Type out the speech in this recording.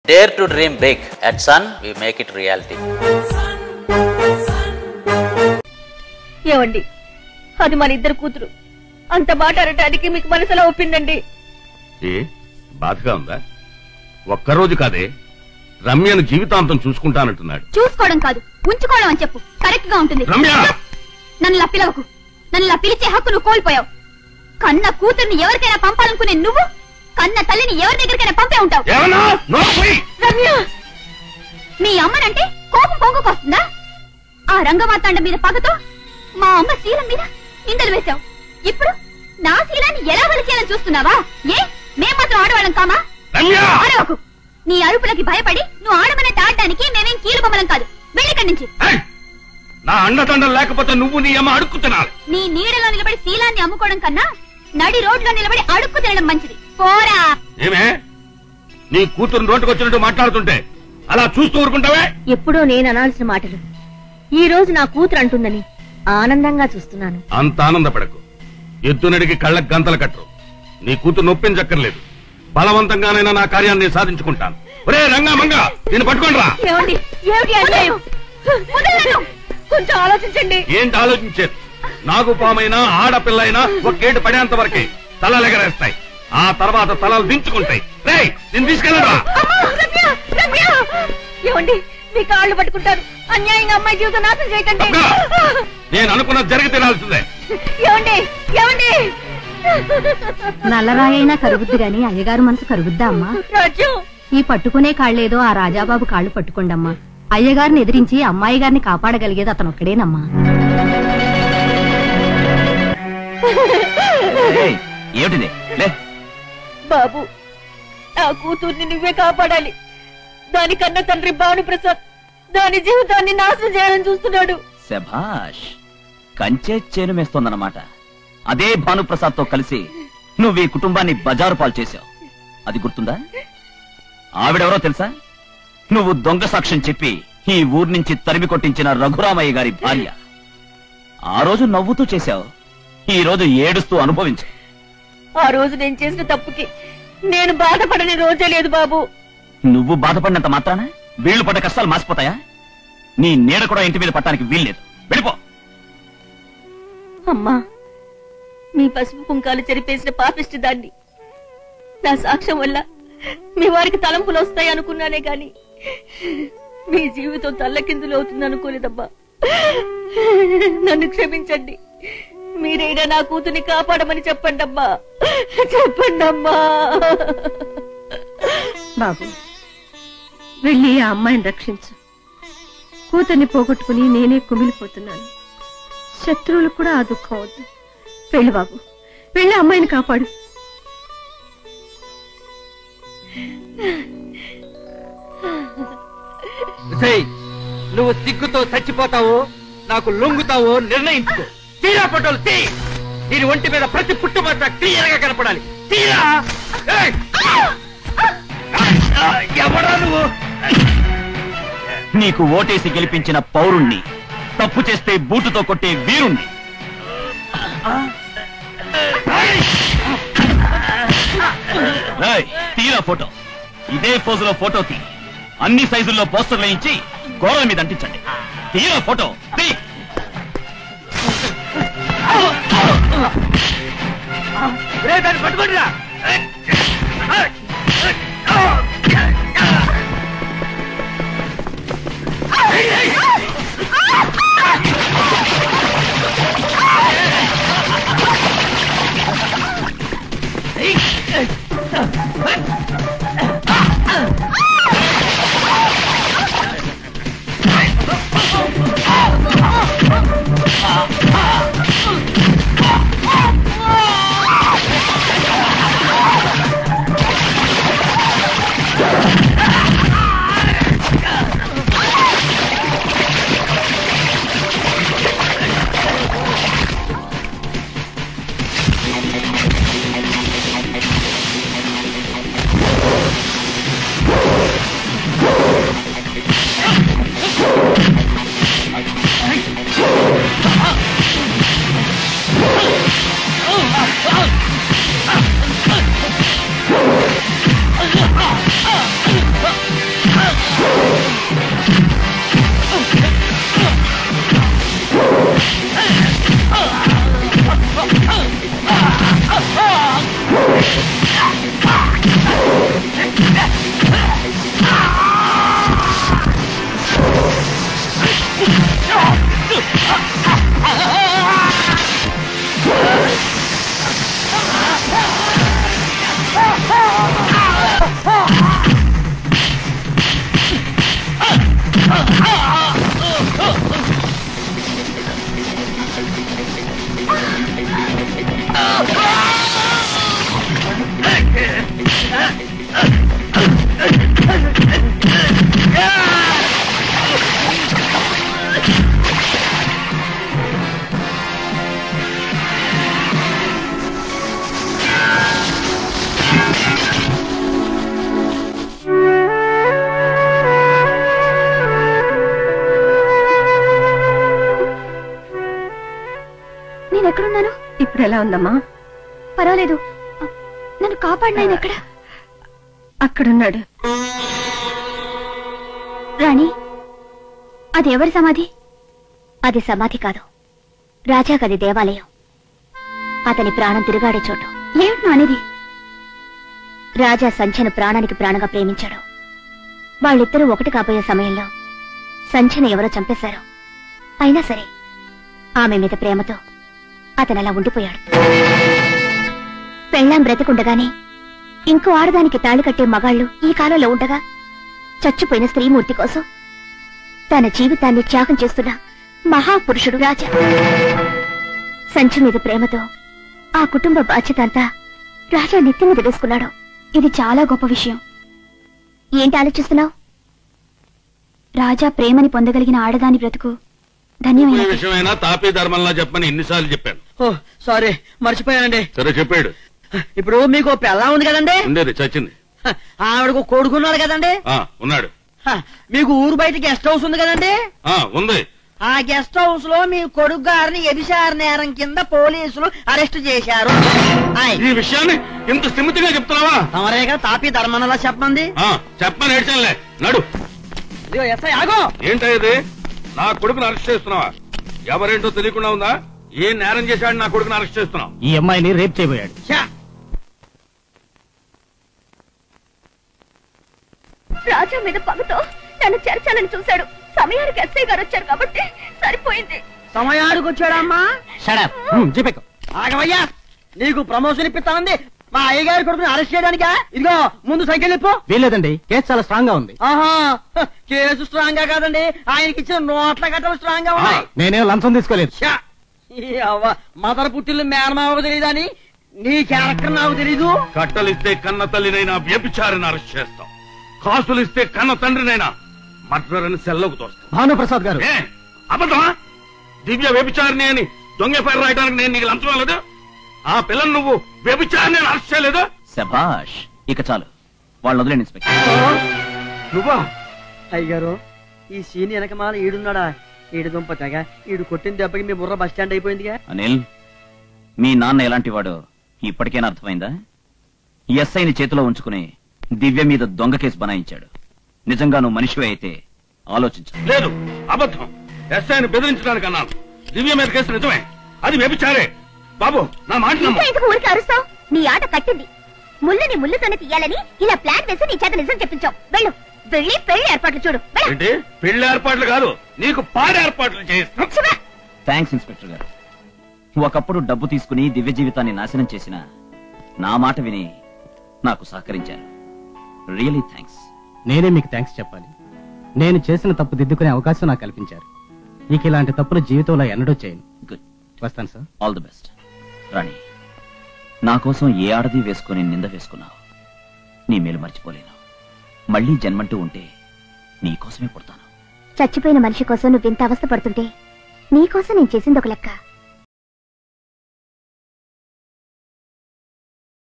Dare to dream big. At Sun, we make it reality. ఏవండి, అది మన ఇద్దరు కూతురు. అంత మాట అనటానికి మీకు మనసులో ఒప్పిందండి. బాధగా ఉందా? ఒక్కరోజు కాదే, రమ్యను జీవితాంతం చూసుకుంటానంటున్నాడు. చూసుకోవడం కాదు, ఉంచుకోవడం అని చెప్పు. కరెక్ట్ గా ఉంటుంది. నన్ను పిలవకు. నన్ను పిలిచే హక్కు నువ్వు కోల్పోయావు. కన్న కూతుర్ని ఎవరికైనా పంపాలనుకునే నువ్వు కన్న తల్లిని ఎవరి దగ్గరికైనా పంపే ఉంటావు. రమ్య, మీ అమ్మనంటే కోపం పొంగుకొస్తుందా? ఆ రంగమార్తాండ మీద పగతో మా అమ్మ శీలం మీద నిందలు వేశావు. ఇప్పుడు నా శీలాన్ని ఎలా వలిచేయాలని చూస్తున్నావా? మేం మాత్రం ఆడవాళ్ళం కామా? అరవకు. నీ అరుపులకి భయపడి నువ్వు ఆడమన్నట్టు ఆడడానికి మేమేం కీలు బొమ్మలం కాదు. వెళ్ళిక్కడి నుంచి. నా అండదండం లేకపోతే నువ్వు నీ అమ్మ అడుక్కుతున్నావు. నీ నీడలో నిలబడి శీలాన్ని అమ్ముకోవడం కన్నా నడి రోడ్లో నిలబడి అడుక్కు తినడం మంచిది. పోరా. ఏమే, నీ కూతురు నోటుకొచ్చినట్టు మాట్లాడుతుంటే అలా చూస్తూ ఊరుకుంటావే? ఎప్పుడో నేను అనాల్సిన మాటలు ఈ రోజు నా కూతురు అంటుందని ఆనందంగా చూస్తున్నాను. అంత ఆనందపడకు. ఎద్దునడికి కళ్ళకు గంతలు కట్టరు. నీ కూతురు నొప్పించక్కర్లేదు. బలవంతంగానైనా నా కార్యాన్ని సాధించుకుంటాను. ఒరే రంగా మంగా, నేను పట్టుకోండిరా. కొంచెం ఆలోచించండి. ఏంటి ఆలోచించేది? నాగు పామైనా ఆడపిల్లైనా ఒక గేటు పడేంత వరకే తలలు ఎగరేస్తాయి. ఆ తర్వాత తలలు దించుకుంటాయి. రేయ్, నేను తీసుకెళ్ళరా. ఏమండి, మీ కాళ్ళు పట్టుకుంటారు. అన్యాయంగా అమ్మాయి జీవితం నాశనం చేయకండి. నేను అనుకున్నది జరిగి తినాల్సిందే. ఏమండి, ఏమండి, నల్లరాయైనా కరుగుద్ది గాని అయ్యగారు మనసు కరుగుద్దా అమ్మా? ఈ పట్టుకునే కాళ్లేదో ఆ రాజాబాబు కాళ్లు పట్టుకోండమ్మా. అయ్యగారిని ఎదిరించి అమ్మాయి గారిని కాపాడగలిగేది అతను ఒక్కడేనమ్మా. బాబు, నా కూతుర్ని నువ్వే కాపాడాలి. దానికన్నా తండ్రి భానుప్రసాద్ దాని జీవితాన్ని నాశనం చేయాలని చూస్తున్నాడు. శభాష్, కంచే చేను మేస్తోందన్నమాట. అదే భానుప్రసాద్ తో కలిసి నువ్వు ఈ కుటుంబాన్ని బజారు పాలు చేశావు. అది గుర్తుందా? ఆవిడెవరో తెలుసా? నువ్వు దొంగ సాక్ష్యం చెప్పి ఈ ఊరు నుంచి తరిమి కొట్టించిన రఘురామయ్య గారి భార్య. ఆ రోజు నవ్వుతూ చేశావు, ఈ రోజు ఏడుస్తూ అనుభవించు. ఆ రోజు నేను చేసిన తప్పుకి నేను బాధపడని రోజే లేదు బాబు. నువ్వు బాధపడినంత మాత్రాన వీళ్లు పడ్డ కష్టాలు మాసిపోతాయా? నీ నీడ కూడా ఇంటి మీద పట్టడానికి వీల్లేదు. వెళ్ళిపో. అమ్మా, మీ పసుపు కుంకాలు చెరిపేసిన పాపిష్టి దాన్ని. నా సాక్ష్యం వల్ల మీ వారికి తలంపులు వస్తాయి అనుకున్నానే గాని మీ జీవితం తల్లకిందులు అవుతుంది అనుకోలేదమ్మా. నన్ను క్షమించండి. మీరైనా నా కూతుర్ని కాపాడమని చెప్పండమ్మా, చెప్పండమ్మా. బాబు, వెళ్ళి ఆ అమ్మాయిని రక్షించు. కూతుర్ని పోగొట్టుకుని నేనే కుమిలిపోతున్నాను. శత్రువులు కూడా ఆ దుఃఖం వద్దు. వెళ్ళు బాబు, వెళ్ళి అమ్మాయిని కాపాడు. నువ్వు సిగ్గుతో చచ్చిపోతావో నాకు లొంగుతావో నిర్ణయించుకో. తీరా ఫోటోలు తీ. దీని ఒంటి మీద ప్రతి పుట్టుబట్ట క్లియర్ గా కనపడాలి. తీరా. ఎవరా నువ్వు? నీకు ఓటేసి గెలిపించిన పౌరుణ్ణి, తప్పు చేస్తే బూటుతో కొట్టే వీరుణ్ణి. తీరా ఫోటో. ఇదే పోజులో ఫోటో తీ. అన్ని సైజుల్లో పోస్టర్లు వేయించి గోడల మీద అంటించండి. తీరా ఫోటో తీ. దాన్ని పట్టుకోండిరా. ఇప్పుడు ఎలా ఉందమ్మా? పర్వాలేదు. నన్ను కాపాడినాయన ఎక్కడ? అక్కడున్నాడు. రాణి, అది ఎవరి సమాధి? అది సమాధి కాదు, రాజా గది దేవాలయం. అతని ప్రాణం తిరుగాడే చోటు. ఏమిటి అనేది? రాజా సంధ్యను ప్రాణానికి ప్రాణంగా ప్రేమించాడు. వాళ్ళిద్దరూ ఒకటి కాబోయే సమయంలో సంధ్యను ఎవరో చంపేశారు. అయినా సరే ఆమె మీద ప్రేమతో అతను అలా ఉండిపోయాడు. పెళ్ళాం బ్రతికుండగానే ఇంకో ఆడదానికి తాళి కట్టే మగాళ్లు ఈ కాలంలో ఉండగా చచ్చిపోయిన స్త్రీమూర్తి కోసం తన జీవితాన్ని త్యాగం చేస్తున్న మహాపురుషుడు రాజా. సంధ్య మీద ప్రేమతో ఆ కుటుంబ బాధ్యత అంతా రాజా నెత్తి మీద వేసుకున్నాడు. ఇది చాలా గొప్ప విషయం. ఏంటి ఆలోచిస్తున్నావు? రాజా ప్రేమని పొందగలిగిన ఆడదాని బ్రతుకు ధన్యమైన విషయమైనా తాపీ ధర్మంలా చెప్పని ఎన్నిసార్లు చెప్పాను. ఓ సారీ, మర్చిపోయానండి. సరే చెప్పాడు. ఇప్పుడు మీకు పెళ్ళా ఉంది కదండి? ఉండేది, చచ్చింది. ఆవిడకు కొడుకున్నాడు కదండి? ఉన్నాడు. మీకు ఊరు బయట గెస్ట్ హౌస్ ఉంది కదండి? ఉంది. ఆ గెస్ట్ హౌస్ లో మీ కొడుకు గారిని వ్యభిచార నేరం కింద పోలీసులు అరెస్ట్ చేశారు. ఈ విషయాన్ని ఇంత స్థిమితంగా చెప్తున్నావా? తమరేగా తాపీ ధర్మనలా చెప్పండి. చెప్పని ఏడ్చానులే. నడు. ఎస్ఐ ఆగో. ఏంటది? నా కొడుకుని అరెస్ట్ చేస్తున్నావా? ఎవరేంటో తెలియకుండా ఉందా? ఏ నేరం చేశాడు నా కొడుకుని అరెస్ట్ చేస్తున్నావు? ఈ అమ్మాయిని రేప్ చేయబోయాడు. రాజా మీద పగతో నన్ను చేర్చాలని చూశాడు. సమయానికి ఎస్ఐ గారు వచ్చారు కాబట్టి సరిపోయింది. సమయానికి వచ్చాడమ్మా? చెప్పకు. ఆగవయ్యా, నీకు ప్రమోషన్ ఇప్పిస్తానంది మా అయ్యగారి కొడుకుని అరెస్ట్ చేయడానికా? ఇదిగో ముందు సంఖ్య చెప్పు. వీల్లేదండి, కేసు చాలా స్ట్రాంగ్ గా ఉంది. ఆహా, కేసు స్ట్రాంగ్ గా కాదండి, ఆయనకి ఇచ్చిన నోట్ల గట్టలు స్ట్రాంగ్ గా ఉన్నాయి. నేనేం లంచం తీసుకోలేదు. మదర్ పుట్టిల్లు మేనమావకు తెలియదని నీ క్యారెక్టర్ నాకు తెలీదు. కట్టలిస్తే కన్న తల్లినైనా వ్యభిచారిని అరెస్ట్ చేస్తాం. కాసులిస్తే కన్న తండ్రినైనా మర్డర్ అని సెల్లోకి తోస్తాం. భానుప్రసాద్ గారు, అబద్ధమా? దివ్య వ్యభిచారిని అని దొంగ పేరు రాయడానికి నేను నీకు లంచం లేదు. ఆ పిల్లని నువ్వు వ్యభిచారిని అరెస్ట్ చేయలేదు. శభాష్, ఇక చాలు, వాళ్ళు వదిలేండి ఇన్స్పెక్టర్. నువ్వా? అయ్యగారు, ఈ సీన్ వెనకమాల ఈడున్నాడా? ఈడు దుంప తెగ, ఈడు కొట్టిన దెబ్బకి మీ బుర్ర బస్ స్టాండ్ అయిపోయిందిగా. అనిల్, మీ నాన్న ఎలాంటి వాడు ఇప్పటికైనా అర్థమైందా? ఎస్ఐని చేతిలో ఉంచుకుని దివ్య మీద దొంగ కేసు బనాయించాడు. నిజంగా నువ్వు మనిషివే అయితే ఆలోచించు. లేదు, అబద్ధం. ఎస్ఐని బెదిరించడానికి అన్నాను. దివ్య మీద కేసు నిజమే, అది వ్యభిచారే. బాబు, నా మాట నమ్ము. ఊరికి అరుస్తావు? నీ ఆట కట్టింది. ముళ్ళని ముళ్ళుతోనే తీయాలని ఇలా ప్లాన్ వేసి నీ చేత నిజం చెప్పించావు. వెళ్ళు, వెళ్ళి పెళ్లి ఏర్పాట్లు చూడు. ఏంటి పెళ్లి ఏర్పాట్లు కాదు, నీకు పాడి ఏర్పాట్లు చేయిస్తా. థ్యాంక్స్ ఇన్స్పెక్టర్ గారు. ఒకప్పుడు డబ్బు తీసుకుని దివ్య జీవితాన్ని నాశనం చేసిన నా మాట విని నాకు సహకరించారు. Really thanks. నేనే మీకు థ్యాంక్స్ చెప్పాలి. నేను చేసిన తప్పు దిద్దుకునే అవకాశం నాకు కల్పించారు. ఇక ఇలాంటి తప్పులు జీవితంలో ఎన్నడూ చేయను. గుడ్. వస్తాను sir. All the best. Rani, నా కోసం ఏ ఆడది వేసుకుని నింద వేసుకున్నావు. నీ మేలు మర్చిపోలేను. మళ్లీ జన్మంటూ ఉంటే నీకోసమే పుడతాను. చచ్చిపోయిన మనిషి కోసం నువ్వింత అవస్థ పడుతుంటే నీకోసం నేను చేసింది ఒక లెక్క.